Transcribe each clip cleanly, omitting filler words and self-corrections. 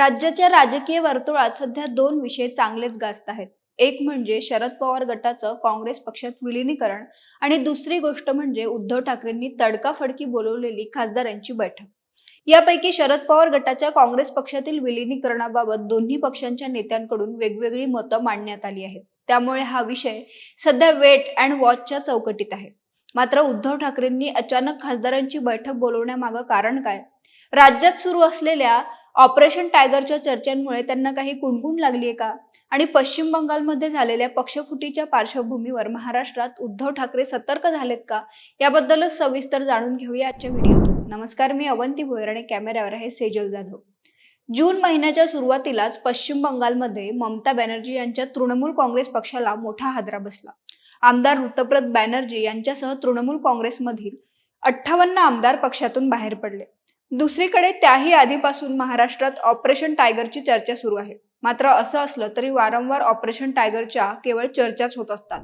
राज्याच्या राजकीय वर्तुळात सध्या दोन विषय चांगलेच गाजत आहेत. एक म्हणजे शरद पवार गटाचं काँग्रेस पक्षात विलीनीकरण आणि दुसरी गोष्ट म्हणजे उद्धव ठाकरेंनी तडकाफडकी बोलवलेली खासदारांची बैठक. यापैकी शरद पवार गटाच्या काँग्रेस पक्षातील विलीनीकरणाबाबत दोन्ही पक्षांच्या नेत्यांकडून वेगवेगळी मतं मांडण्यात आली आहेत. त्यामुळे हा विषय सध्या वेट अँड वॉचच्या चौकटीत आहे. मात्र उद्धव ठाकरेंनी अचानक खासदारांची बैठक बोलवण्यामागं कारण काय? राज्यात सुरू असलेल्या ऑपरेशन टायगरच्या चर्चांमुळे त्यांना काही कुणकुण लागली आहे का? आणि पश्चिम बंगालमध्ये झालेल्या पक्षफुटीच्या पार्श्वभूमीवर महाराष्ट्रात उद्धव ठाकरे सतर्क झालेत का? याबद्दलच सविस्तर जाणून घेऊया आजच्या व्हिडिओतून. नमस्कार, मी अवंती भोयर आणि कॅमेऱ्यावर आहे सेजल जाधव. जून महिन्याच्या सुरुवातीलाच पश्चिम बंगालमध्ये ममता बॅनर्जी यांच्या तृणमूल काँग्रेस पक्षाला मोठा हादरा बसला. आमदार ऋतप्रत बॅनर्जी यांच्यासह तृणमूल काँग्रेसमधील 58 आमदार पक्षातून बाहेर पडले. दुसरीकडे त्याही आधीपासून महाराष्ट्रात ऑपरेशन टायगरची चर्चा सुरू आहे. मात्र असं असलं तरी वारंवार ऑपरेशन टायगरच्या केवळ चर्चाच होत असतात.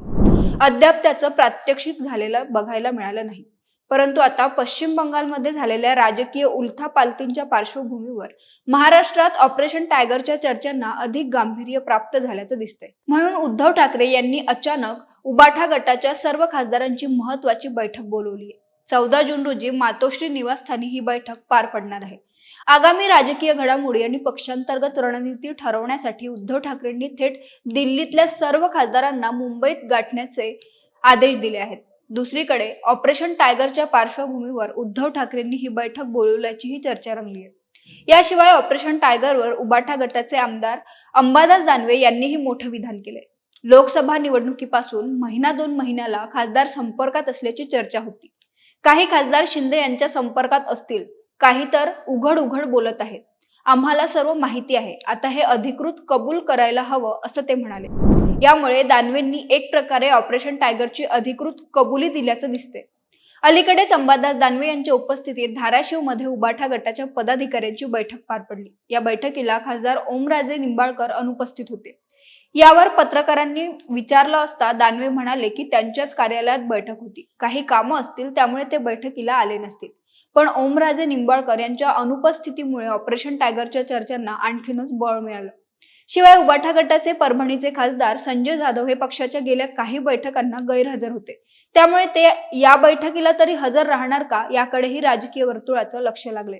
अद्याप त्याचं प्रात्यक्षिक झालेलं बघायला मिळालं नाही. परंतु आता पश्चिम बंगालमध्ये झालेल्या राजकीय उलथापालथींच्या पार्श्वभूमीवर महाराष्ट्रात ऑपरेशन टायगरच्या चर्चांना अधिक गांभीर्य प्राप्त झाल्याचं दिसतंय. म्हणून उद्धव ठाकरे यांनी अचानक उबाठा गटाच्या सर्व खासदारांची महत्वाची बैठक बोलावली आहे. 14 जून रोजी मातोश्री निवासस्थानी ही बैठक पार पडणार आहे. आगामी राजकीय घडामोडी आणि पक्षांतर्गत रणनीती ठरवण्यासाठी उद्धव ठाकरेंनी थेट दिल्लीतल्या सर्व खासदारांना मुंबईत गाठण्याचे आदेश दिले आहेत. दुसरीकडे ऑपरेशन टायगरच्या पार्श्वभूमीवर उद्धव ठाकरेंनी ही बैठक बोलवल्याचीही चर्चा रंगली आहे. याशिवाय ऑपरेशन टायगरवर उबाठा गटाचे आमदार अंबादास दानवे यांनीही मोठं विधान केले. लोकसभा निवडणुकीपासून महिना 2 महिन्याला खासदार संपर्कात असल्याची चर्चा होती. काही खासदार शिंदे यांच्या संपर्कात असतील, काही तर उघड बोलत आहेत. आम्हाला सर्व माहिती आहे, आता हे अधिकृत कबूल करायला हवं असं ते म्हणाले. यामुळे दानवेंनी एक प्रकारे ऑपरेशन टायगरची अधिकृत कबुली दिल्याचं दिसते. अलीकडेच अंबादास दानवे यांच्या उपस्थितीत धाराशिवमध्ये उबाठा गटाच्या पदाधिकाऱ्यांची बैठक पार पडली. या बैठकीला खासदार ओमराजे निंबाळकर अनुपस्थित होते. यावर पत्रकारांनी विचारलं असता दानवे म्हणाले की त्यांच्याच कार्यालयात बैठक होती, काही कामं असतील त्यामुळे ते बैठकीला आले नसतील. पण ओमराजे निंबाळकर यांच्या अनुपस्थितीमुळे ऑपरेशन टायगरच्या चर्चांना आणखीनच बळ मिळालं. शिवाय उबाठा गटाचे परभणीचे खासदार संजय जाधव हे पक्षाच्या गेल्या काही बैठकांना गैरहजर होते. त्यामुळे ते या बैठकीला तरी हजर राहणार का, याकडेही राजकीय वर्तुळाचं लक्ष लागले.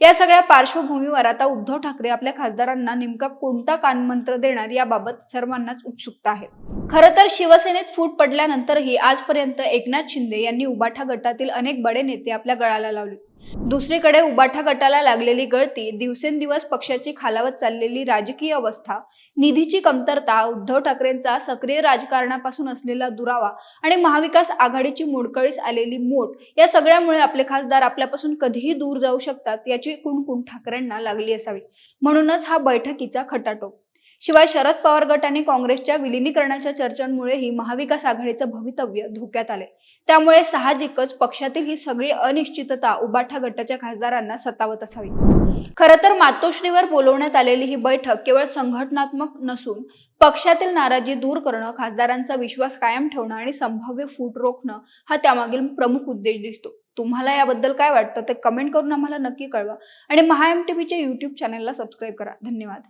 या सगळ्या पार्श्वभूमीवर आता उद्धव ठाकरे आपल्या खासदारांना नेमका कोणता कानमंत्र देणार याबाबत सर्वांनाच उत्सुकता आहे. खरं तर शिवसेनेत फूट पडल्यानंतरही आजपर्यंत एकनाथ शिंदे यांनी उबाठा गटातील अनेक बडे नेते आपल्या गळाला लावले. दुसरीकडे उबाठा गटाला लागलेली गळती, दिवसेंदिवस पक्षाची खालावत चाललेली राजकीय अवस्था, निधीची कमतरता, उद्धव ठाकरेंचा सक्रिय राजकारणापासून असलेला दुरावा आणि महाविकास आघाडीची मोडकळीस आलेली मोठ, या सगळ्यामुळे आपले खासदार आपल्यापासून कधीही दूर जाऊ शकतात याची कुणकुण ठाकरेंना लागली असावी. म्हणूनच हा बैठकीचा खटाटोप. शिवाय शरद पवार गट आणि काँग्रेसच्या विलीनीकरणाच्या चर्चांमुळेही महाविकास आघाडीचं भवितव्य धोक्यात आले. त्यामुळे साहजिकच पक्षातील ही सगळी अनिश्चितता उबाठा गटाच्या खासदारांना सतावत असावी. खरं तर मातोश्रीवर बोलवण्यात आलेली ही बैठक केवळ संघटनात्मक नसून पक्षातील नाराजी दूर करणं, खासदारांचा विश्वास कायम ठेवणं आणि संभाव्य फूट रोखणं हा त्यामागील प्रमुख उद्देश दिसतो. तुम्हाला याबद्दल काय वाटतं ते कमेंट करून आम्हाला नक्की कळवा आणि महा MTVच्या YouTube चॅनलला सबस्क्राईब करा. धन्यवाद.